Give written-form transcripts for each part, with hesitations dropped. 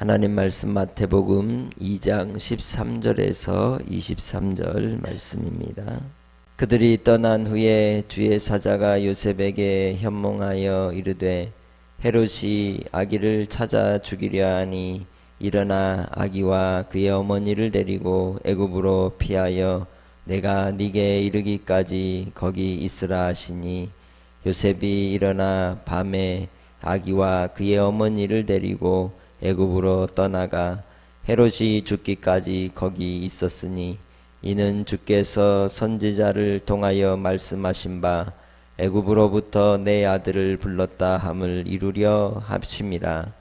하나님 말씀 마태복음 2장 13절에서 23절 말씀입니다. 그들이 떠난 후에 주의 사자가 요셉에게 현몽하여 이르되 헤롯이 아기를 찾아 죽이려 하니 일어나 아기와 그의 어머니를 데리고 애굽으로 피하여 내가 네게 이르기까지 거기 있으라 하시니 요셉이 일어나 밤에 아기와 그의 어머니를 데리고 애굽으로 떠나가 헤롯이 죽기까지 거기 있었으니 이는 주께서 선지자를 통하여 말씀하신 바 애굽으로부터 내 아들을 불렀다 함을 이루려 하심이라.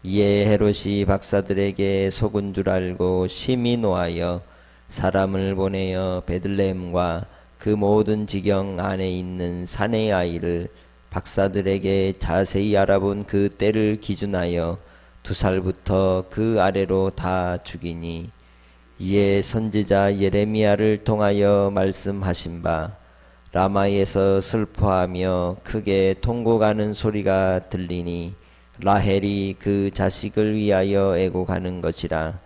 이에 헤롯이 박사들에게 속은 줄 알고 심히 노하여 사람을 보내어 베들레헴과 그 모든 지경 안에 있는 사내 아이를 박사들에게 자세히 알아본 그 때를 기준하여 2살부터 그 아래로 다 죽이니 이에 선지자 예레미야를 통하여 말씀하신 바 라마에서 슬퍼하며 크게 통곡하는 소리가 들리니 라헬이 그 자식을 위하여 애곡하는 것이라.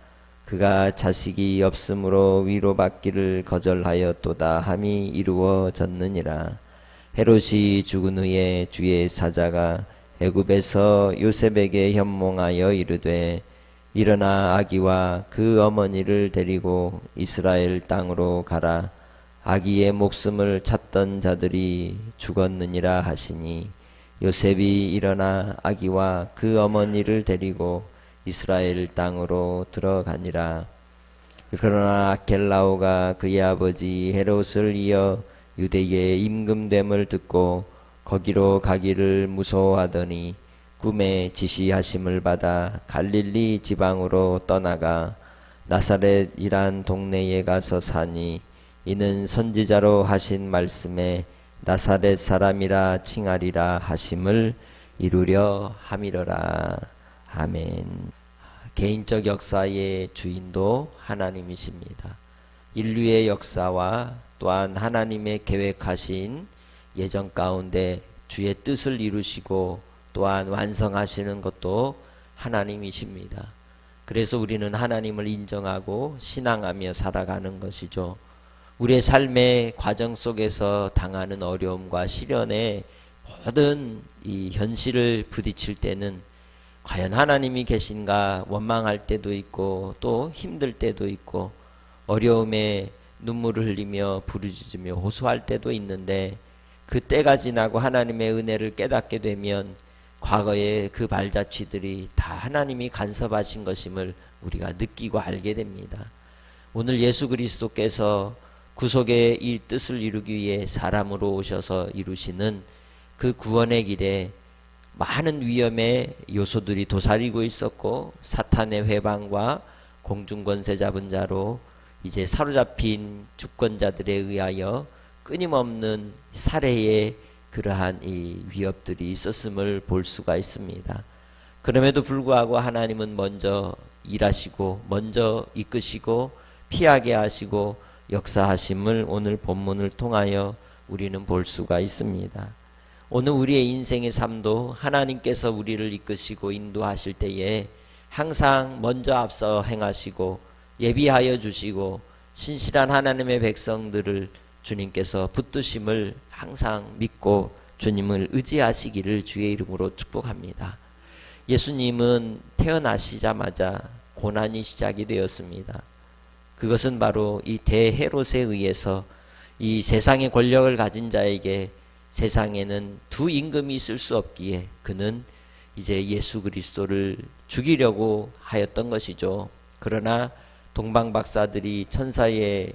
그가 자식이 없으므로 위로받기를 거절하였도다 함이 이루어졌느니라. 헤롯이 죽은 후에 주의 사자가 애굽에서 요셉에게 현몽하여 이르되 일어나 아기와 그 어머니를 데리고 이스라엘 땅으로 가라. 아기의 목숨을 찾던 자들이 죽었느니라 하시니 요셉이 일어나 아기와 그 어머니를 데리고 이스라엘 땅으로 들어가니라. 그러나 아켈라오가 그의 아버지 헤롯을 이어 유대에 임금됨을 듣고 거기로 가기를 무서워하더니 꿈에 지시하심을 받아 갈릴리 지방으로 떠나가 나사렛이란 동네에 가서 사니 이는 선지자로 하신 말씀에 나사렛 사람이라 칭하리라 하심을 이루려 함이러라. 아멘. 개인적 역사의 주인도 하나님이십니다. 인류의 역사와 또한 하나님의 계획하신 예정 가운데 주의 뜻을 이루시고 또한 완성하시는 것도 하나님이십니다. 그래서 우리는 하나님을 인정하고 신앙하며 살아가는 것이죠. 우리의 삶의 과정 속에서 당하는 어려움과 시련의 모든 이 현실을 부딪힐 때는 과연 하나님이 계신가 원망할 때도 있고 또 힘들 때도 있고 어려움에 눈물을 흘리며 부르짖으며 호소할 때도 있는데 그 때가 지나고 하나님의 은혜를 깨닫게 되면 과거의 그 발자취들이 다 하나님이 간섭하신 것임을 우리가 느끼고 알게 됩니다. 오늘 예수 그리스도께서 구속의 이 뜻을 이루기 위해 사람으로 오셔서 이루시는 그 구원의 길에 많은 위험의 요소들이 도사리고 있었고 사탄의 회방과 공중권세 잡은 자로 이제 사로잡힌 주권자들에 의하여 끊임없는 살해의 그러한 이 위협들이 있었음을 볼 수가 있습니다. 그럼에도 불구하고 하나님은 먼저 일하시고 먼저 이끄시고 피하게 하시고 역사하심을 오늘 본문을 통하여 우리는 볼 수가 있습니다. 오늘 우리의 인생의 삶도 하나님께서 우리를 이끄시고 인도하실 때에 항상 먼저 앞서 행하시고 예비하여 주시고 신실한 하나님의 백성들을 주님께서 붙드심을 항상 믿고 주님을 의지하시기를 주의 이름으로 축복합니다. 예수님은 태어나시자마자 고난이 시작이 되었습니다. 그것은 바로 이 대헤롯에 의해서 이 세상의 권력을 가진 자에게 세상에는 두 임금이 있을 수 없기에 그는 이제 예수 그리스도를 죽이려고 하였던 것이죠. 그러나 동방박사들이 천사의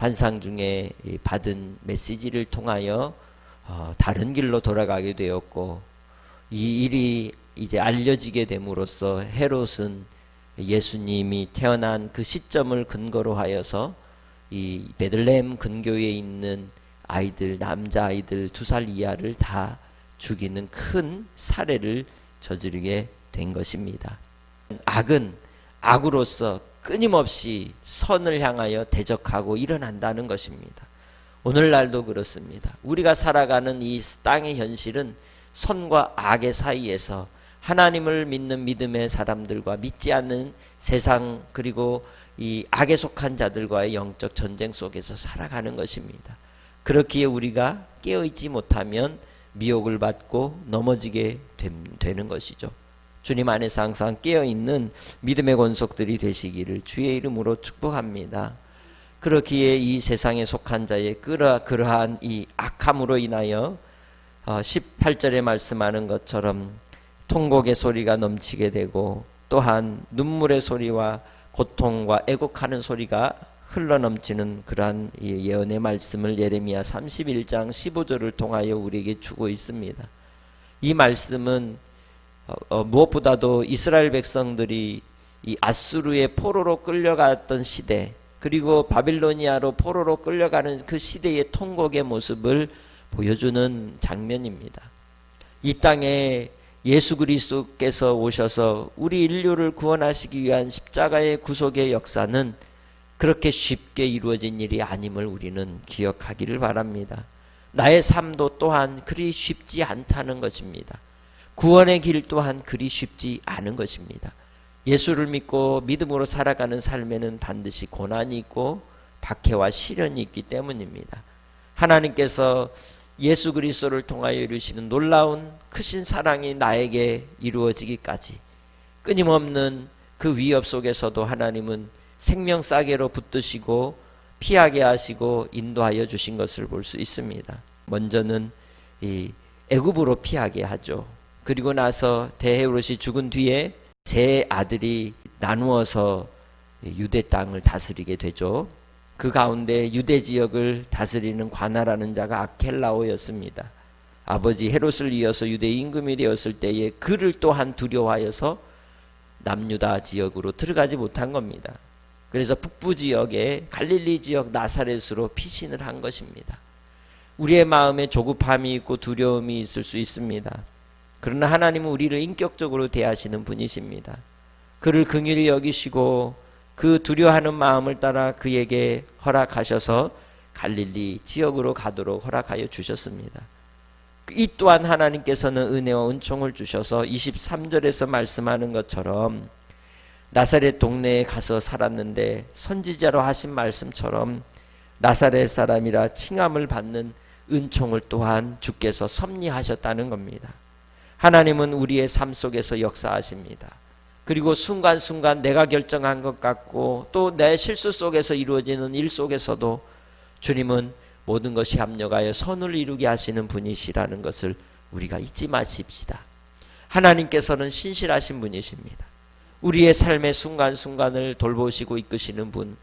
환상 중에 받은 메시지를 통하여 다른 길로 돌아가게 되었고 이 일이 이제 알려지게 됨으로써 헤롯은 예수님이 태어난 그 시점을 근거로 하여서 이 베들레헴 근교에 있는 아이들, 남자아이들 2살 이하를 다 죽이는 큰 살해를 저지르게 된 것입니다. 악은 악으로서 끊임없이 선을 향하여 대적하고 일어난다는 것입니다. 오늘날도 그렇습니다. 우리가 살아가는 이 땅의 현실은 선과 악의 사이에서 하나님을 믿는 믿음의 사람들과 믿지 않는 세상 그리고 이 악에 속한 자들과의 영적 전쟁 속에서 살아가는 것입니다. 그렇기에 우리가 깨어있지 못하면 미혹을 받고 넘어지게 되는 것이죠. 주님 안에서 항상 깨어있는 믿음의 권속들이 되시기를 주의 이름으로 축복합니다. 그렇기에 이 세상에 속한 자의 그러한 이 악함으로 인하여 18절에 말씀하는 것처럼 통곡의 소리가 넘치게 되고 또한 눈물의 소리와 고통과 애곡하는 소리가 흘러넘치는 그러한 예언의 말씀을 예레미야 31장 15절을 통하여 우리에게 주고 있습니다. 이 말씀은 무엇보다도 이스라엘 백성들이 이 아수르의 포로로 끌려갔던 시대 그리고 바빌로니아로 포로로 끌려가는 그 시대의 통곡의 모습을 보여주는 장면입니다. 이 땅에 예수 그리스도께서 오셔서 우리 인류를 구원하시기 위한 십자가의 구속의 역사는 그렇게 쉽게 이루어진 일이 아님을 우리는 기억하기를 바랍니다. 나의 삶도 또한 그리 쉽지 않다는 것입니다. 구원의 길 또한 그리 쉽지 않은 것입니다. 예수를 믿고 믿음으로 살아가는 삶에는 반드시 고난이 있고 박해와 시련이 있기 때문입니다. 하나님께서 예수 그리스도를 통하여 이루시는 놀라운 크신 사랑이 나에게 이루어지기까지 끊임없는 그 위협 속에서도 하나님은 생명 싸개로 붙드시고 피하게 하시고 인도하여 주신 것을 볼 수 있습니다. 먼저는 이 애굽으로 피하게 하죠. 그리고 나서 대헤롯이 죽은 뒤에 세 아들이 나누어서 유대 땅을 다스리게 되죠. 그 가운데 유대 지역을 다스리는 관할하는 자가 아켈라오였습니다. 아버지 헤롯을 이어서 유대 임금이 되었을 때에 그를 또한 두려워하여서 남유다 지역으로 들어가지 못한 겁니다. 그래서 북부 지역에 갈릴리 지역 나사렛으로 피신을 한 것입니다. 우리의 마음에 조급함이 있고 두려움이 있을 수 있습니다. 그러나 하나님은 우리를 인격적으로 대하시는 분이십니다. 그를 긍휼히 여기시고 그 두려워하는 마음을 따라 그에게 허락하셔서 갈릴리 지역으로 가도록 허락하여 주셨습니다. 이 또한 하나님께서는 은혜와 은총을 주셔서 23절에서 말씀하는 것처럼 나사렛 동네에 가서 살았는데 선지자로 하신 말씀처럼 나사렛 사람이라 칭함을 받는 은총을 또한 주께서 섭리하셨다는 겁니다. 하나님은 우리의 삶 속에서 역사하십니다. 그리고 순간순간 내가 결정한 것 같고 또 내 실수 속에서 이루어지는 일 속에서도 주님은 모든 것이 합력하여 선을 이루게 하시는 분이시라는 것을 우리가 잊지 마십시다. 하나님께서는 신실하신 분이십니다. 우리의 삶의 순간순간을 돌보시고 이끄시는 분,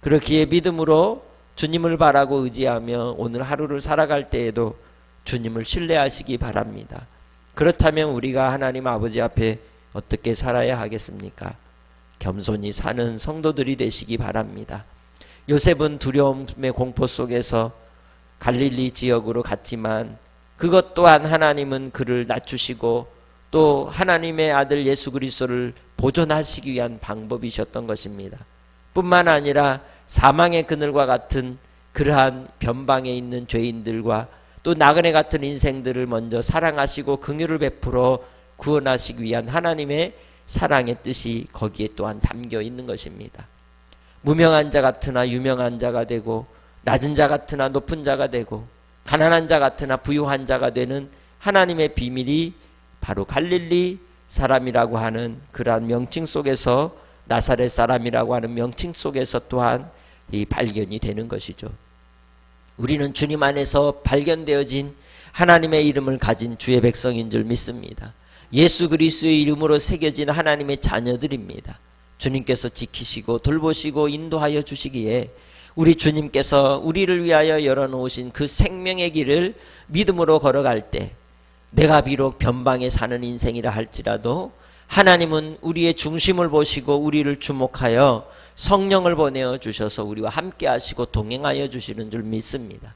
그렇기에 믿음으로 주님을 바라고 의지하며 오늘 하루를 살아갈 때에도 주님을 신뢰하시기 바랍니다. 그렇다면 우리가 하나님 아버지 앞에 어떻게 살아야 하겠습니까? 겸손히 사는 성도들이 되시기 바랍니다. 요셉은 두려움의 공포 속에서 갈릴리 지역으로 갔지만 그것 또한 하나님은 그를 낮추시고 또 하나님의 아들 예수 그리스도를 보존하시기 위한 방법이셨던 것입니다. 뿐만 아니라 사망의 그늘과 같은 그러한 변방에 있는 죄인들과 또 나그네 같은 인생들을 먼저 사랑하시고 긍휼을 베풀어 구원하시기 위한 하나님의 사랑의 뜻이 거기에 또한 담겨 있는 것입니다. 무명한 자 같으나 유명한 자가 되고 낮은 자 같으나 높은 자가 되고 가난한 자 같으나 부유한 자가 되는 하나님의 비밀이 바로 갈릴리 사람이라고 하는 그러한 명칭 속에서 나사렛 사람이라고 하는 명칭 속에서 또한 이 발견이 되는 것이죠. 우리는 주님 안에서 발견되어진 하나님의 이름을 가진 주의 백성인 줄 믿습니다. 예수 그리스도의 이름으로 새겨진 하나님의 자녀들입니다. 주님께서 지키시고 돌보시고 인도하여 주시기에 우리 주님께서 우리를 위하여 열어놓으신 그 생명의 길을 믿음으로 걸어갈 때 내가 비록 변방에 사는 인생이라 할지라도 하나님은 우리의 중심을 보시고 우리를 주목하여 성령을 보내어 주셔서 우리와 함께 하시고 동행하여 주시는 줄 믿습니다.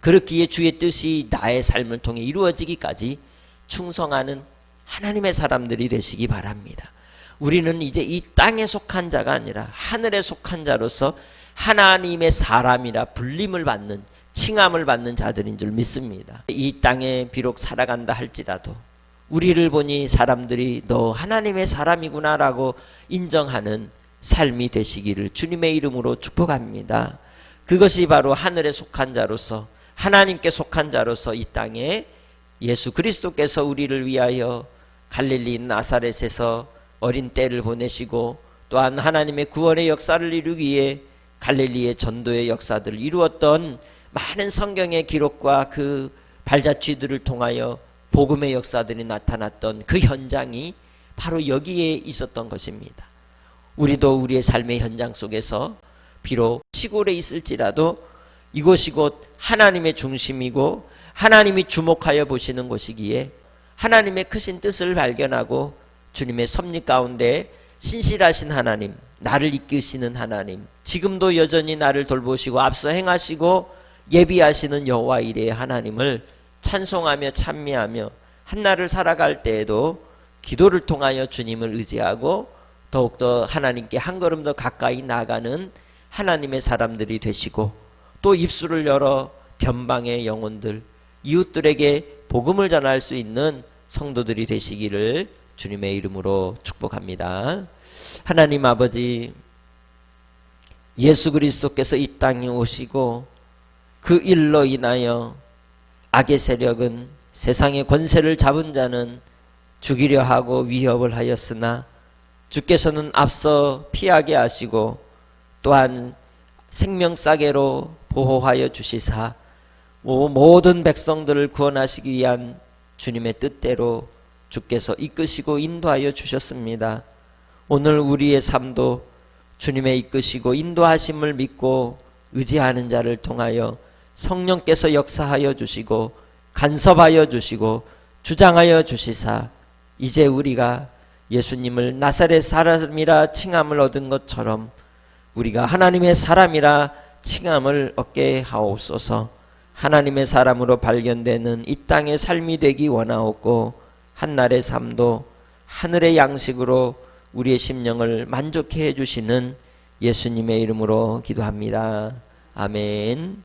그렇기에 주의 뜻이 나의 삶을 통해 이루어지기까지 충성하는 하나님의 사람들이 되시기 바랍니다. 우리는 이제 이 땅에 속한 자가 아니라 하늘에 속한 자로서 하나님의 사람이라 불림을 받는 칭함을 받는 자들인 줄 믿습니다. 이 땅에 비록 살아간다 할지라도 우리를 보니 사람들이 너 하나님의 사람이구나라고 인정하는 삶이 되시기를 주님의 이름으로 축복합니다. 그것이 바로 하늘에 속한 자로서 하나님께 속한 자로서 이 땅에 예수 그리스도께서 우리를 위하여 갈릴리 나사렛에서 어린 때를 보내시고 또한 하나님의 구원의 역사를 이루기 위해 갈릴리의 전도의 역사들을 이루었던 많은 성경의 기록과 그 발자취들을 통하여 복음의 역사들이 나타났던 그 현장이 바로 여기에 있었던 것입니다. 우리도 우리의 삶의 현장 속에서 비록 시골에 있을지라도 이곳이 곧 하나님의 중심이고 하나님이 주목하여 보시는 곳이기에 하나님의 크신 뜻을 발견하고 주님의 섭리 가운데 신실하신 하나님, 나를 이끄시는 하나님, 지금도 여전히 나를 돌보시고 앞서 행하시고 예비하시는 여호와 이레의 하나님을 찬송하며 찬미하며 한날을 살아갈 때에도 기도를 통하여 주님을 의지하고 더욱더 하나님께 한 걸음 더 가까이 나가는 하나님의 사람들이 되시고 또 입술을 열어 변방의 영혼들, 이웃들에게 복음을 전할 수 있는 성도들이 되시기를 주님의 이름으로 축복합니다. 하나님 아버지, 예수 그리스도께서 이 땅에 오시고 그 일로 인하여 악의 세력은 세상의 권세를 잡은 자는 죽이려 하고 위협을 하였으나 주께서는 앞서 피하게 하시고 또한 생명싸개로 보호하여 주시사 모든 백성들을 구원하시기 위한 주님의 뜻대로 주께서 이끄시고 인도하여 주셨습니다. 오늘 우리의 삶도 주님의 이끄시고 인도하심을 믿고 의지하는 자를 통하여 성령께서 역사하여 주시고 간섭하여 주시고 주장하여 주시사 이제 우리가 예수님을 나사렛 사람이라 칭함을 얻은 것처럼 우리가 하나님의 사람이라 칭함을 얻게 하옵소서. 하나님의 사람으로 발견되는 이 땅의 삶이 되기 원하옵고 한날의 삶도 하늘의 양식으로 우리의 심령을 만족해 주시는 예수님의 이름으로 기도합니다. 아멘.